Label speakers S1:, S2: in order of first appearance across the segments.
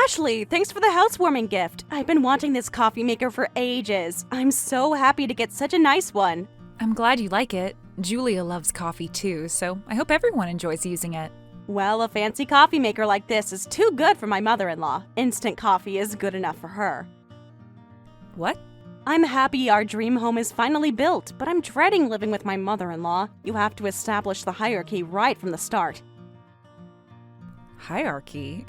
S1: Ashley, thanks for the housewarming gift. I've been wanting this coffee maker for ages. I'm so happy to get such a nice one.
S2: I'm glad you like it. Julia loves coffee too, so I hope everyone enjoys using it.
S1: Well, a fancy coffee maker like this is too good for my mother-in-law. Instant coffee is good enough for her.
S2: What?
S1: I'm happy our dream home is finally built, but I'm dreading living with my mother-in-law. You have to establish the hierarchy right from the start.
S2: Hierarchy?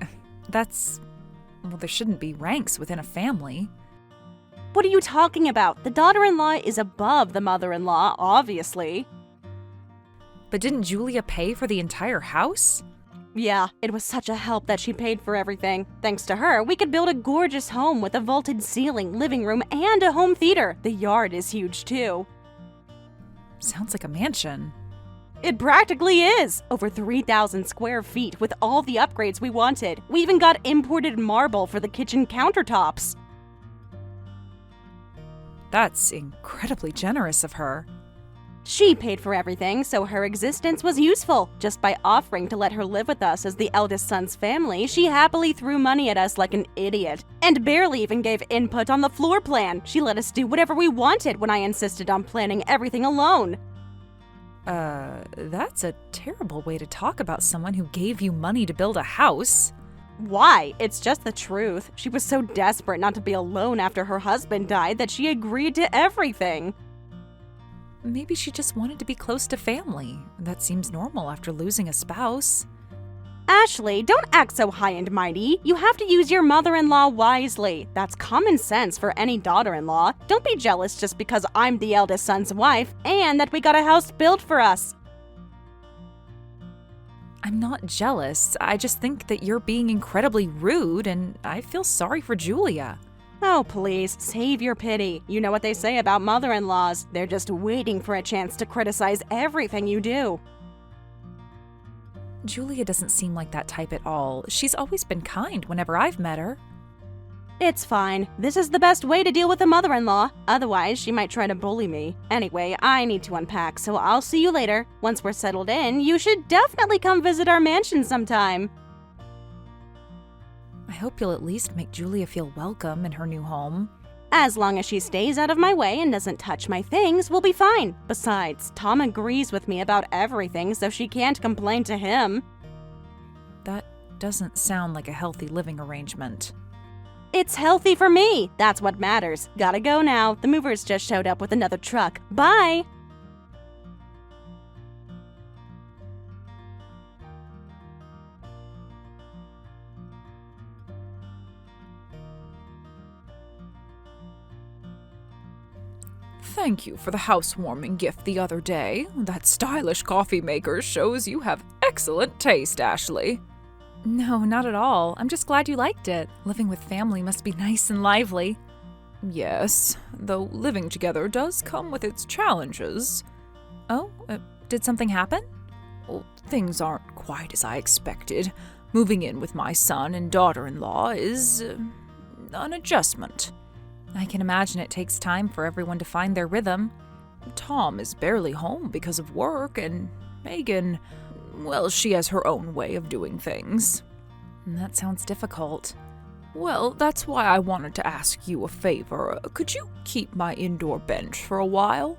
S2: Well, there shouldn't be ranks within a family.
S1: What are you talking about? The daughter-in-law is above the mother-in-law, obviously.
S2: But didn't Julia pay for the entire house?
S1: Yeah, it was such a help that she paid for everything. Thanks to her, we could build a gorgeous home with a vaulted ceiling, living room, and a home theater. The yard is huge too.
S2: Sounds like a mansion.
S1: It practically is! Over 3,000 square feet with all the upgrades we wanted. We even got imported marble for the kitchen countertops.
S2: That's incredibly generous of her.
S1: She paid for everything, so her existence was useful. Just by offering to let her live with us as the eldest son's family, she happily threw money at us like an idiot. And barely even gave input on the floor plan. She let us do whatever we wanted when I insisted on planning everything alone.
S2: That's a terrible way to talk about someone who gave you money to build a house.
S1: Why? It's just the truth. She was so desperate not to be alone after her husband died that she agreed to everything.
S2: Maybe she just wanted to be close to family. That seems normal after losing a spouse.
S1: Ashley, don't act so high and mighty. You have to use your mother-in-law wisely. That's common sense for any daughter-in-law. Don't be jealous just because I'm the eldest son's wife and that we got a house built for us.
S2: I'm not jealous. I just think that you're being incredibly rude, and I feel sorry for Julia.
S1: Oh, please, save your pity. You know what they say about mother-in-laws. They're just waiting for a chance to criticize everything you do.
S2: Julia doesn't seem like that type at all. She's always been kind whenever I've met her.
S1: It's fine. This is the best way to deal with a mother-in-law. Otherwise, she might try to bully me. Anyway, I need to unpack, so I'll see you later. Once we're settled in, you should definitely come visit our mansion sometime.
S2: I hope you'll at least make Julia feel welcome in her new home.
S1: As long as she stays out of my way and doesn't touch my things, we'll be fine. Besides, Tom agrees with me about everything, so she can't complain to him.
S2: That doesn't sound like a healthy living arrangement.
S1: It's healthy for me. That's what matters. Gotta go now. The movers just showed up with another truck. Bye!
S2: Thank you for the housewarming gift the other day. That stylish coffee maker shows you have excellent taste, Ashley. No, not at all. I'm just glad you liked it. Living with family must be nice and lively. Yes, though living together does come with its challenges. Oh, did something happen? Well, things aren't quite as I expected. Moving in with my son and daughter-in-law is an adjustment. I can imagine it takes time for everyone to find their rhythm. Tom is barely home because of work, and Megan, well, she has her own way of doing things. That sounds difficult. Well, that's why I wanted to ask you a favor. Could you keep my indoor bench for a while?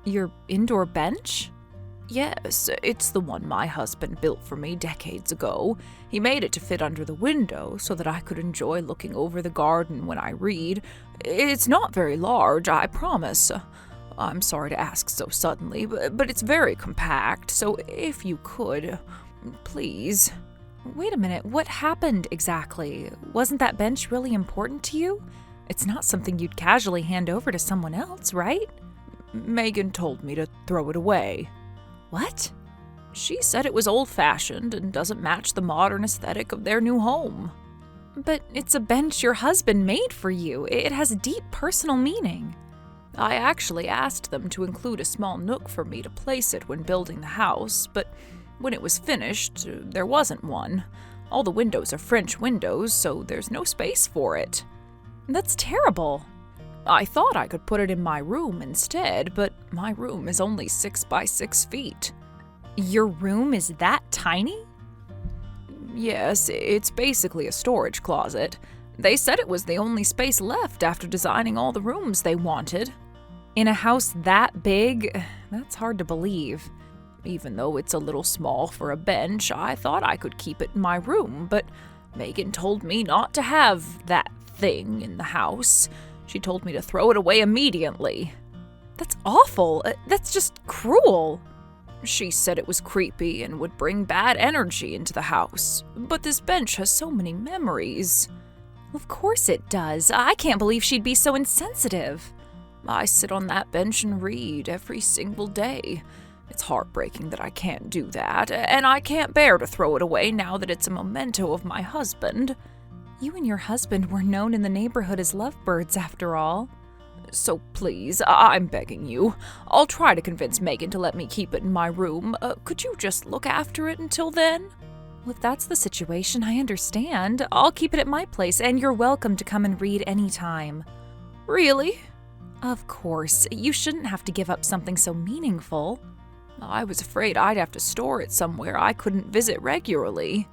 S2: Your indoor bench? Yes, it's the one my husband built for me decades ago. He made it to fit under the window so that I could enjoy looking over the garden when I read. It's not very large, I promise. I'm sorry to ask so suddenly, but it's very compact, so if you could, please. Wait a minute, what happened exactly? Wasn't that bench really important to you? It's not something you'd casually hand over to someone else, right? Megan told me to throw it away. What? She said it was old-fashioned and doesn't match the modern aesthetic of their new home. But it's a bench your husband made for you. It has deep personal meaning. I actually asked them to include a small nook for me to place it when building the house, but when it was finished, there wasn't one. All the windows are French windows, so there's no space for it. That's terrible. I thought I could put it in my room instead, but my room is only 6 by 6 feet. Your room is that tiny? Yes, it's basically a storage closet. They said it was the only space left after designing all the rooms they wanted. In a house that big, that's hard to believe. Even though it's a little small for a bench, I thought I could keep it in my room, but Megan told me not to have that thing in the house. She told me to throw it away immediately. That's awful. That's just cruel. She said it was creepy and would bring bad energy into the house. But this bench has so many memories.
S3: Of course it does. I can't believe she'd be so insensitive.
S2: I sit on that bench and read every single day. It's heartbreaking that I can't do that, and I can't bear to throw it away now that it's a memento of my husband.
S3: You and your husband were known in the neighborhood as lovebirds, after all.
S2: So please, I'm begging you. I'll try to convince Megan to let me keep it in my room. Could you just look after it until then?
S3: Well, if that's the situation, I understand. I'll keep it at my place, and you're welcome to come and read anytime.
S2: Really?
S3: Of course. You shouldn't have to give up something so meaningful.
S2: I was afraid I'd have to store it somewhere I couldn't visit regularly.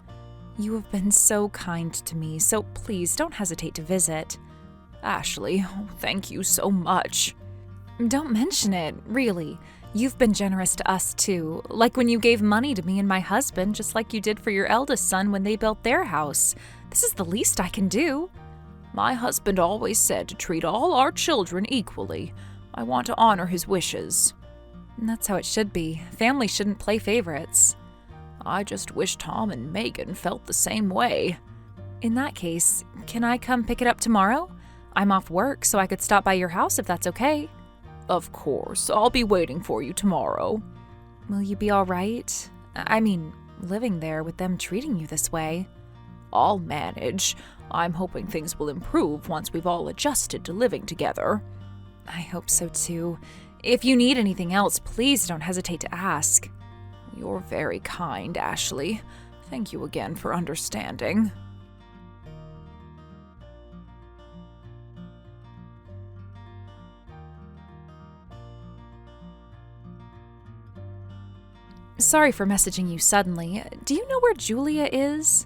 S3: You have been so kind to me, so please don't hesitate to visit.
S2: Ashley, thank you so much.
S3: Don't mention it, really. You've been generous to us too, like when you gave money to me and my husband, just like you did for your eldest son when they built their house. This is the least I can do.
S2: My husband always said to treat all our children equally. I want to honor his wishes.
S3: And that's how it should be. Family shouldn't play favorites.
S2: I just wish Tom and Megan felt the same way.
S3: In that case, can I come pick it up tomorrow? I'm off work, so I could stop by your house if that's okay.
S2: Of course, I'll be waiting for you tomorrow.
S3: Will you be all right? I mean, living there with them treating you this way.
S2: I'll manage. I'm hoping things will improve once we've all adjusted to living together.
S3: I hope so too. If you need anything else, please don't hesitate to ask.
S2: You're very kind, Ashley. Thank you again for understanding.
S3: Sorry for messaging you suddenly. Do you know where Julia is?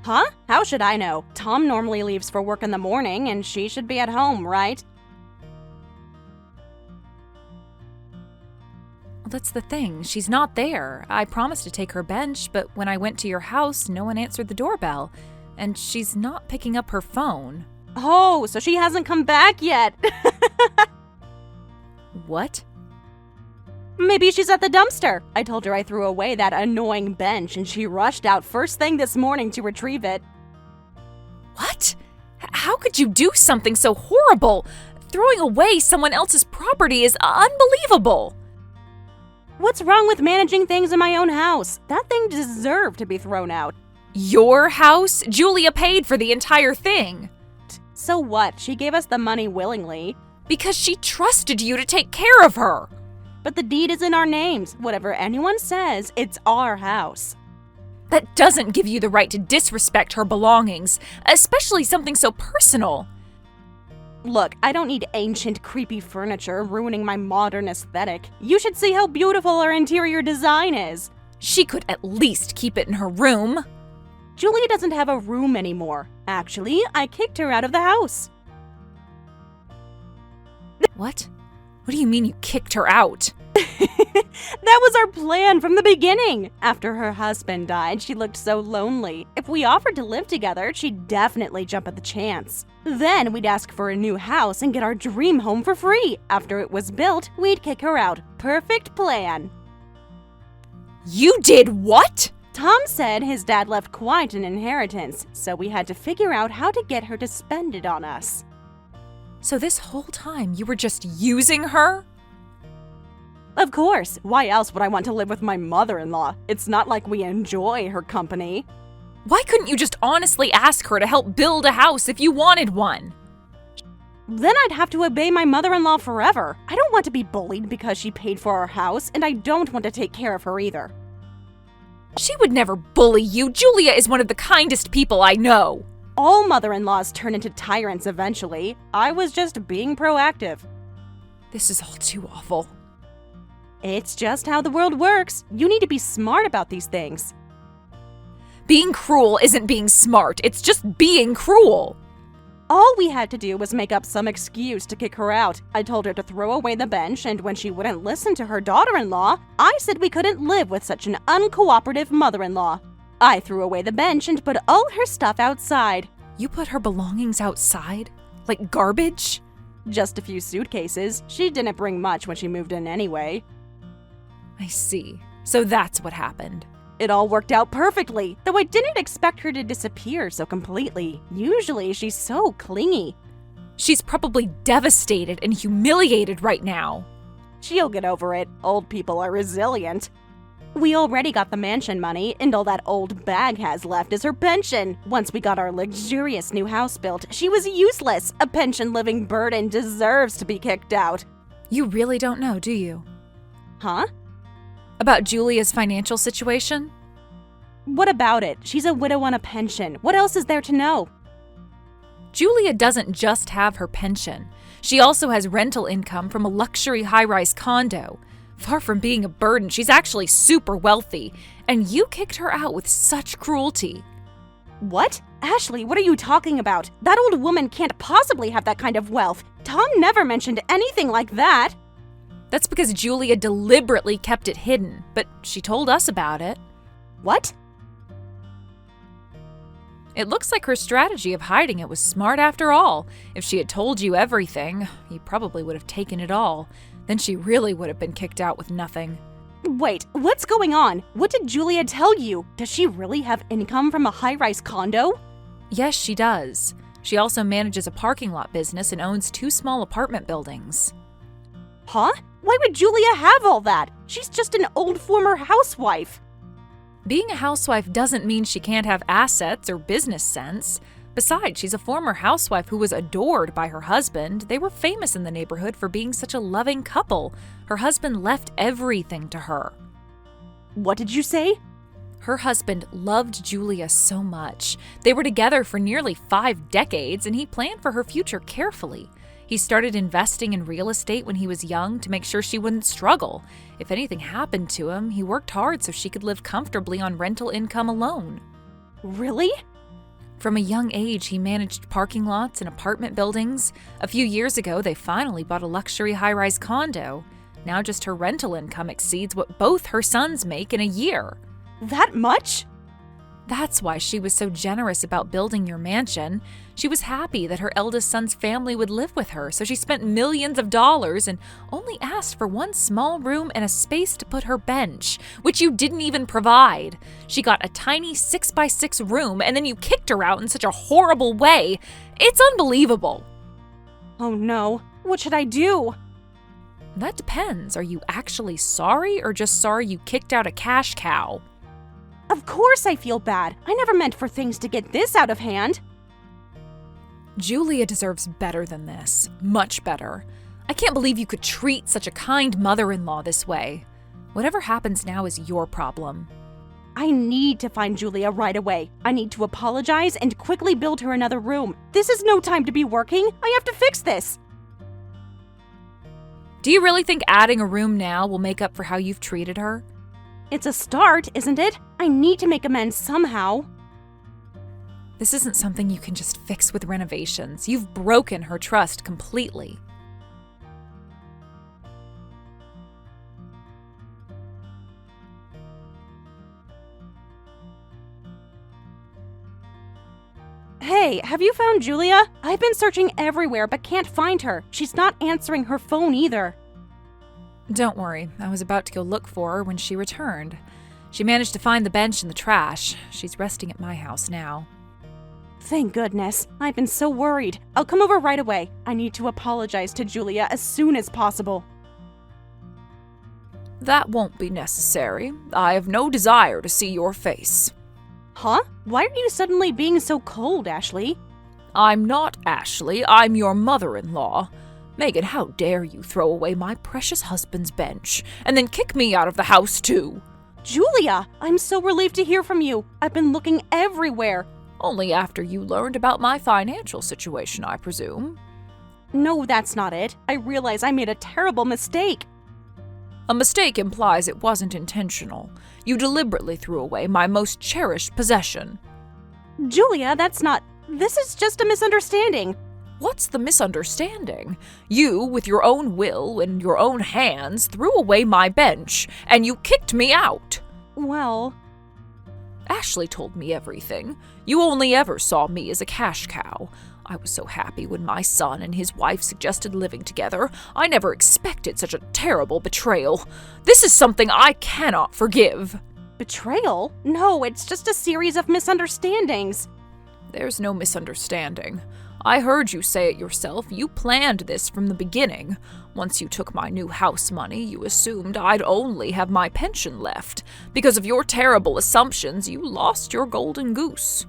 S1: Huh? How should I know? Tom normally leaves for work in the morning, and she should be at home, right?
S3: Well, that's the thing. She's not there. I promised to take her bench, but when I went to your house, no one answered the doorbell. And she's not picking up her phone.
S1: Oh, so she hasn't come back yet.
S3: What?
S1: Maybe she's at the dumpster. I told her I threw away that annoying bench, and she rushed out first thing this morning to retrieve it.
S3: What? How could you do something so horrible? Throwing away someone else's property is unbelievable.
S1: What's wrong with managing things in my own house? That thing deserved to be thrown out.
S3: Your house? Julia paid for the entire thing.
S1: So what? She gave us the money willingly.
S3: Because she trusted you to take care of her.
S1: But the deed is in our names. Whatever anyone says, it's our house.
S3: That doesn't give you the right to disrespect her belongings, especially something so personal.
S1: Look, I don't need ancient, creepy furniture ruining my modern aesthetic. You should see how beautiful our interior design is.
S3: She could at least keep it in her room.
S1: Julia doesn't have a room anymore. Actually, I kicked her out of the house.
S3: What? What do you mean you kicked her out?
S1: That was our plan from the beginning. After her husband died, she looked so lonely. If we offered to live together, she'd definitely jump at the chance. Then we'd ask for a new house and get our dream home for free. After it was built, we'd kick her out. Perfect plan.
S3: You did what?
S1: Tom said his dad left quite an inheritance, so we had to figure out how to get her to spend it on us.
S3: So this whole time you were just using her?
S1: Of course. Why else would I want to live with my mother-in-law? It's not like we enjoy her company.
S3: Why couldn't you just honestly ask her to help build a house if you wanted one?
S1: Then I'd have to obey my mother-in-law forever. I don't want to be bullied because she paid for our house, and I don't want to take care of her either.
S3: She would never bully you. Julia is one of the kindest people I know.
S1: All mother-in-laws turn into tyrants eventually. I was just being proactive.
S3: This is all too awful.
S1: It's just how the world works. You need to be smart about these things.
S2: Being cruel isn't being smart, it's just being cruel.
S1: All we had to do was make up some excuse to kick her out. I told her to throw away the bench, and when she wouldn't listen to her daughter-in-law, I said we couldn't live with such an uncooperative mother-in-law. I threw away the bench and put all her stuff outside.
S2: You put her belongings outside? Like garbage?
S1: Just a few suitcases. She didn't bring much when she moved in anyway.
S2: I see. So that's what happened.
S1: It all worked out perfectly, though I didn't expect her to disappear so completely. Usually, she's so clingy.
S2: She's probably devastated and humiliated right now.
S1: She'll get over it. Old people are resilient. We already got the mansion money, and all that old bag has left is her pension. Once we got our luxurious new house built, she was useless. A pension-living burden deserves to be kicked out.
S2: You really don't know, do you?
S1: Huh?
S2: About Julia's financial situation?
S1: What about it? She's a widow on a pension. What else is there to know?
S2: Julia doesn't just have her pension. She also has rental income from a luxury high-rise condo. Far from being a burden, she's actually super wealthy, and you kicked her out with such cruelty.
S1: What? Ashley, what are you talking about? That old woman can't possibly have that kind of wealth. Tom never mentioned anything like that.
S2: That's because Julia deliberately kept it hidden, but she told us about it.
S1: What?
S2: It looks like her strategy of hiding it was smart after all. If she had told you everything, you probably would have taken it all. Then she really would have been kicked out with nothing.
S1: Wait, what's going on? What did Julia tell you? Does she really have income from a high-rise condo?
S2: Yes, she does. She also manages a parking lot business and owns 2 small apartment buildings.
S1: Huh? Why would Julia have all that? She's just an old former housewife.
S2: Being a housewife doesn't mean she can't have assets or business sense. Besides, she's a former housewife who was adored by her husband. They were famous in the neighborhood for being such a loving couple. Her husband left everything to her.
S1: What did you say?
S2: Her husband loved Julia so much. They were together for nearly 5 decades, and he planned for her future carefully. He started investing in real estate when he was young to make sure she wouldn't struggle. If anything happened to him, he worked hard so she could live comfortably on rental income alone.
S1: Really?
S2: From a young age, he managed parking lots and apartment buildings. A few years ago, they finally bought a luxury high-rise condo. Now just her rental income exceeds what both her sons make in a year.
S1: That much?
S2: That's why she was so generous about building your mansion. She was happy that her eldest son's family would live with her, so she spent millions of dollars and only asked for one small room and a space to put her bench, which you didn't even provide. She got a tiny 6x6 room, and then you kicked her out in such a horrible way. It's unbelievable.
S1: Oh no, what should I do?
S2: That depends. Are you actually sorry or just sorry you kicked out a cash cow?
S1: Of course I feel bad. I never meant for things to get this out of hand.
S2: Julia deserves better than this. Much better. I can't believe you could treat such a kind mother-in-law this way. Whatever happens now is your problem.
S1: I need to find Julia right away. I need to apologize and quickly build her another room. This is no time to be working. I have to fix this.
S2: Do you really think adding a room now will make up for how you've treated her?
S1: It's a start, isn't it? I need to make amends somehow.
S2: This isn't something you can just fix with renovations. You've broken her trust completely.
S1: Hey, have you found Julia? I've been searching everywhere but can't find her. She's not answering her phone either.
S2: Don't worry, I was about to go look for her when she returned. She managed to find the bench in the trash. She's resting at my house now.
S1: Thank goodness. I've been so worried. I'll come over right away. I need to apologize to Julia as soon as possible.
S2: That won't be necessary. I have no desire to see your face.
S1: Huh? Why are you suddenly being so cold, Ashley?
S2: I'm not Ashley, I'm your mother-in-law. Megan, how dare you throw away my precious husband's bench and then kick me out of the house too?
S1: Julia, I'm so relieved to hear from you. I've been looking everywhere.
S2: Only after you learned about my financial situation, I presume.
S1: No, that's not it. I realize I made a terrible mistake.
S2: A mistake implies it wasn't intentional. You deliberately threw away my most cherished possession.
S1: Julia, that's not. This is just a misunderstanding.
S2: What's the misunderstanding? You, with your own will and your own hands, threw away my bench, and you kicked me out.
S1: Well,
S2: Ashley told me everything. You only ever saw me as a cash cow. I was so happy when my son and his wife suggested living together. I never expected such a terrible betrayal. This is something I cannot forgive.
S1: betrayal? No, it's just a series of misunderstandings.
S2: There's no misunderstanding. I heard you say it yourself. You planned this from the beginning. Once you took my new house money, you assumed I'd only have my pension left. Because of your terrible assumptions, you lost your golden goose.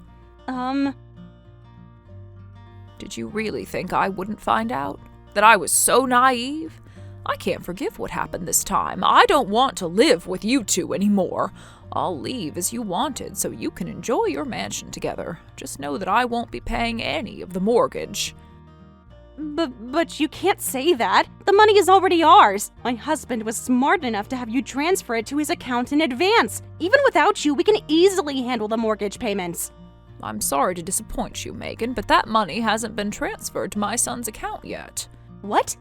S2: Did you really think I wouldn't find out? That I was so naive? I can't forgive what happened this time. I don't want to live with you two anymore. I'll leave as you wanted so you can enjoy your mansion together. Just know that I won't be paying any of the mortgage.
S1: But you can't say that. The money is already ours. My husband was smart enough to have you transfer it to his account in advance. Even without you, we can easily handle the mortgage payments.
S2: I'm sorry to disappoint you, Megan, but that money hasn't been transferred to my son's account yet.
S1: What?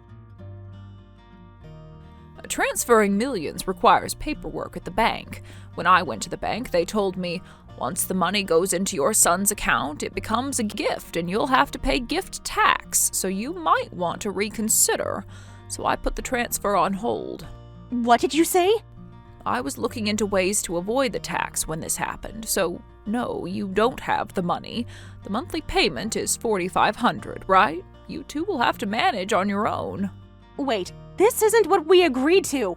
S2: Transferring millions requires paperwork at the bank. When I went to the bank, they told me, once the money goes into your son's account, it becomes a gift and you'll have to pay gift tax, so you might want to reconsider. So I put the transfer on hold.
S1: What did you say?
S2: I was looking into ways to avoid the tax when this happened, so no, you don't have the money. The monthly payment is $4,500, right? You two will have to manage on your own.
S1: Wait, this isn't what we agreed to.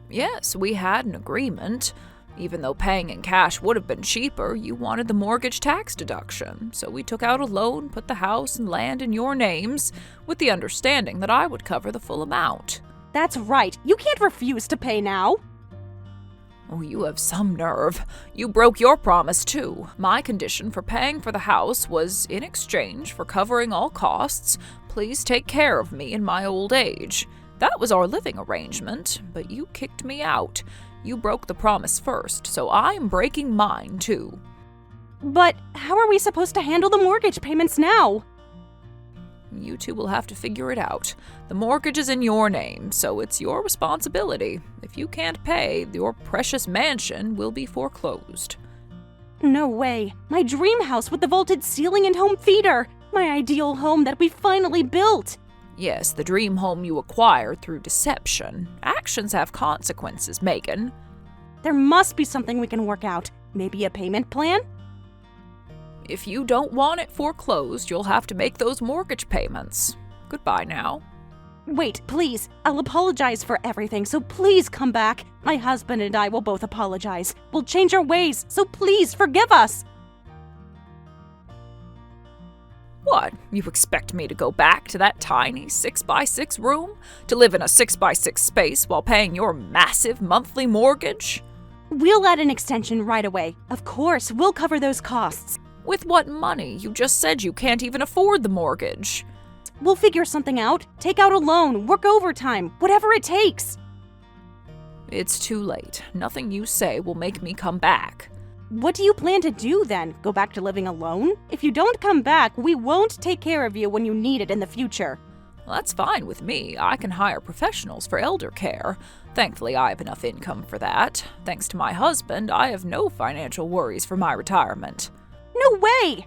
S2: Yes, we had an agreement. Even though paying in cash would have been cheaper, you wanted the mortgage tax deduction, so we took out a loan, put the house and land in your names, with the understanding that I would cover the full amount.
S1: That's right. You can't refuse to pay now.
S2: Oh, you have some nerve. You broke your promise, too. My condition for paying for the house was, in exchange for covering all costs, please take care of me in my old age. That was our living arrangement, but you kicked me out. You broke the promise first, so I'm breaking mine, too.
S1: But how are we supposed to handle the mortgage payments now?
S2: You two will have to figure it out. The mortgage is in your name, so it's your responsibility. If you can't pay, your precious mansion will be foreclosed.
S1: No way. My dream house with the vaulted ceiling and home theater. My ideal home that we finally built.
S2: Yes, the dream home you acquired through deception. Actions have consequences, Megan.
S1: There must be something we can work out. Maybe a payment plan?
S2: If you don't want it foreclosed, you'll have to make those mortgage payments. Goodbye now.
S1: Wait, please. I'll apologize for everything, so please come back. My husband and I will both apologize. We'll change our ways, so please forgive us.
S2: What? You expect me to go back to that tiny 6x6 room? To live in a 6x6 space while paying your massive monthly mortgage?
S1: We'll add an extension right away. Of course, we'll cover those costs.
S2: With what money? You just said you can't even afford the mortgage.
S1: We'll figure something out. Take out a loan, work overtime, whatever it takes.
S2: It's too late. Nothing you say will make me come back.
S1: What do you plan to do then? Go back to living alone? If you don't come back, we won't take care of you when you need it in the future.
S2: Well, that's fine with me. I can hire professionals for elder care. Thankfully, I have enough income for that. Thanks to my husband, I have no financial worries for my retirement.
S1: No way!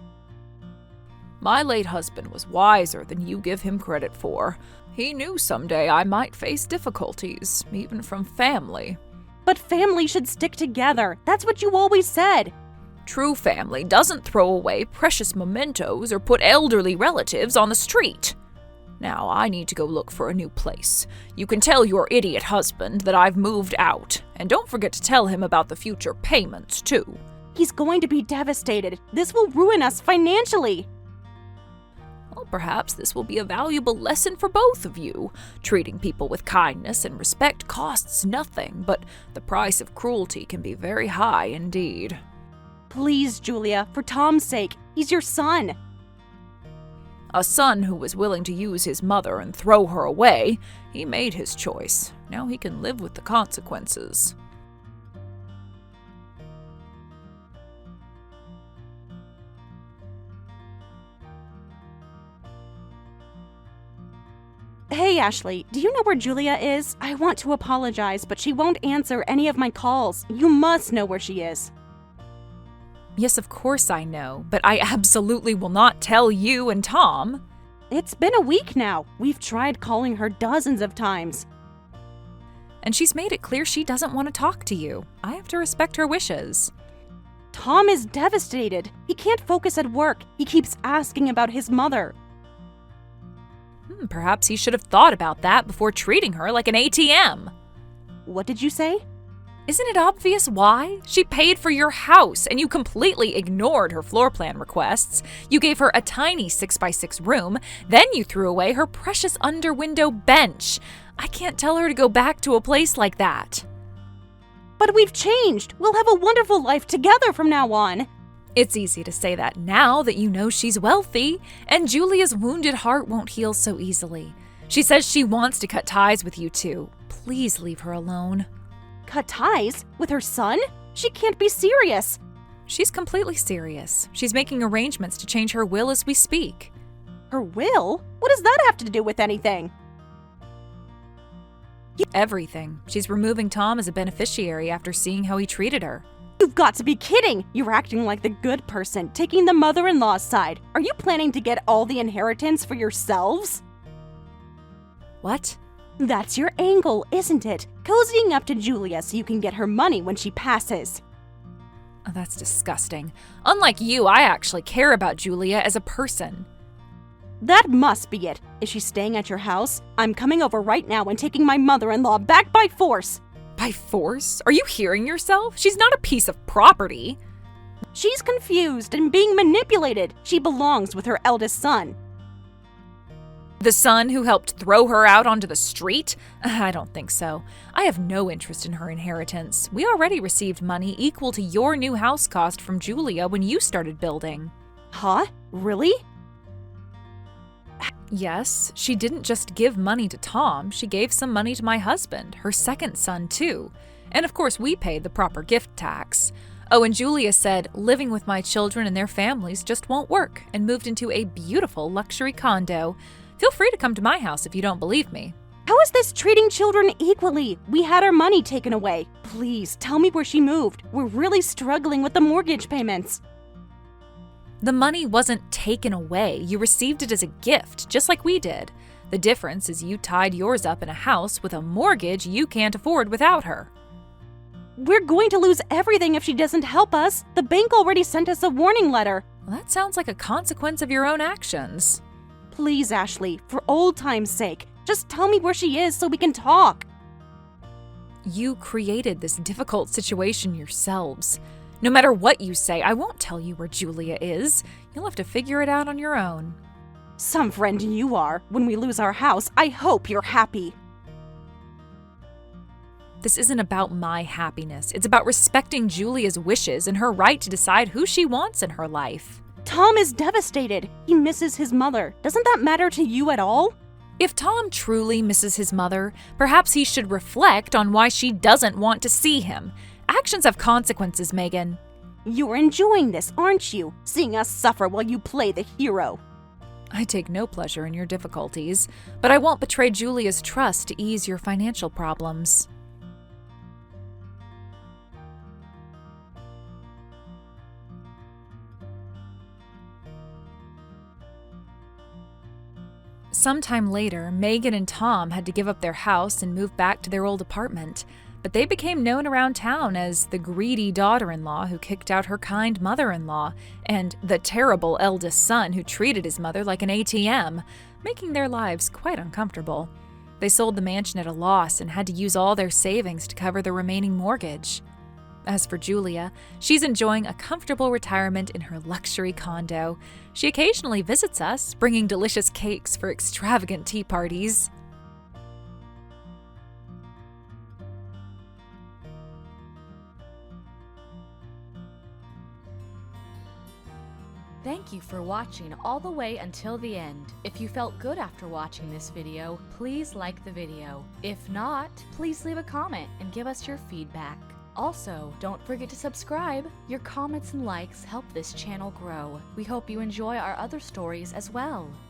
S2: My late husband was wiser than you give him credit for. He knew someday I might face difficulties, even from family.
S1: But family should stick together. That's what you always said.
S2: True family doesn't throw away precious mementos or put elderly relatives on the street. Now, I need to go look for a new place. You can tell your idiot husband that I've moved out, and don't forget to tell him about the future payments, too.
S1: He's going to be devastated. This will ruin us financially.
S2: Well, perhaps this will be a valuable lesson for both of you. Treating people with kindness and respect costs nothing, but the price of cruelty can be very high indeed.
S1: Please, Julia, for Tom's sake, he's your son.
S2: A son who was willing to use his mother and throw her away. He made his choice. Now he can live with the consequences.
S1: Hey, Ashley, do you know where Julia is? I want to apologize, but she won't answer any of my calls. You must know where she is.
S2: Yes, of course I know, but I absolutely will not tell you and Tom.
S1: It's been a week now. We've tried calling her dozens of times.
S2: And she's made it clear she doesn't want to talk to you. I have to respect her wishes.
S1: Tom is devastated. He can't focus at work. He keeps asking about his mother.
S2: Perhaps he should have thought about that before treating her like an ATM.
S1: What did you say?
S2: Isn't it obvious why? She paid for your house, and you completely ignored her floor plan requests. You gave her a tiny 6x6 room, then you threw away her precious under-window bench. I can't tell her to go back to a place like that.
S1: But we've changed. We'll have a wonderful life together from now on.
S2: It's easy to say that now that you know she's wealthy, and Julia's wounded heart won't heal so easily. She says she wants to cut ties with you two. Please leave her alone.
S1: Cut ties? With her son? She can't be serious.
S2: She's completely serious. She's making arrangements to change her will as we speak.
S1: Her will? What does that have to do with anything?
S2: Everything. She's removing Tom as a beneficiary after seeing how he treated her.
S1: You've got to be kidding! You're acting like the good person, taking the mother-in-law's side. Are you planning to get all the inheritance for yourselves?
S2: What?
S1: That's your angle, isn't it? Cozying up to Julia so you can get her money when she passes.
S2: Oh, that's disgusting. Unlike you, I actually care about Julia as a person.
S1: That must be it. Is she staying at your house? I'm coming over right now and taking my mother-in-law back by force.
S2: By force? Are you hearing yourself? She's not a piece of property.
S1: She's confused and being manipulated. She belongs with her eldest son.
S2: The son who helped throw her out onto the street? I don't think so. I have no interest in her inheritance. We already received money equal to your new house cost from Julia when you started building.
S1: Huh? Really?
S2: Yes, she didn't just give money to Tom, she gave some money to my husband, her second son too. And of course we paid the proper gift tax. Oh, and Julia said, living with my children and their families just won't work, and moved into a beautiful luxury condo. Feel free to come to my house if you don't believe me.
S1: How is this treating children equally? We had our money taken away. Please, tell me where she moved. We're really struggling with the mortgage payments.
S2: The money wasn't taken away. You received it as a gift, just like we did. The difference is you tied yours up in a house with a mortgage you can't afford without her.
S1: We're going to lose everything if she doesn't help us. The bank already sent us a warning letter.
S2: Well, that sounds like a consequence of your own actions.
S1: Please, Ashley, for old time's sake, just tell me where she is so we can talk.
S2: You created this difficult situation yourselves. No matter what you say, I won't tell you where Julia is. You'll have to figure it out on your own.
S1: Some friend you are. When we lose our house, I hope you're happy.
S2: This isn't about my happiness. It's about respecting Julia's wishes and her right to decide who she wants in her life.
S1: Tom is devastated. He misses his mother. Doesn't that matter to you at all?
S2: If Tom truly misses his mother, perhaps he should reflect on why she doesn't want to see him. Actions have consequences, Megan.
S1: You're enjoying this, aren't you? Seeing us suffer while you play the hero.
S2: I take no pleasure in your difficulties, but I won't betray Julia's trust to ease your financial problems. Sometime later, Megan and Tom had to give up their house and move back to their old apartment, but they became known around town as the greedy daughter-in-law who kicked out her kind mother-in-law and the terrible eldest son who treated his mother like an ATM, making their lives quite uncomfortable. They sold the mansion at a loss and had to use all their savings to cover the remaining mortgage. As for Julia, she's enjoying a comfortable retirement in her luxury condo. She occasionally visits us, bringing delicious cakes for extravagant tea parties.
S4: Thank you for watching all the way until the end. If you felt good after watching this video, please like the video. If not, please leave a comment and give us your feedback. Also, don't forget to subscribe. Your comments and likes help this channel grow. We hope you enjoy our other stories as well.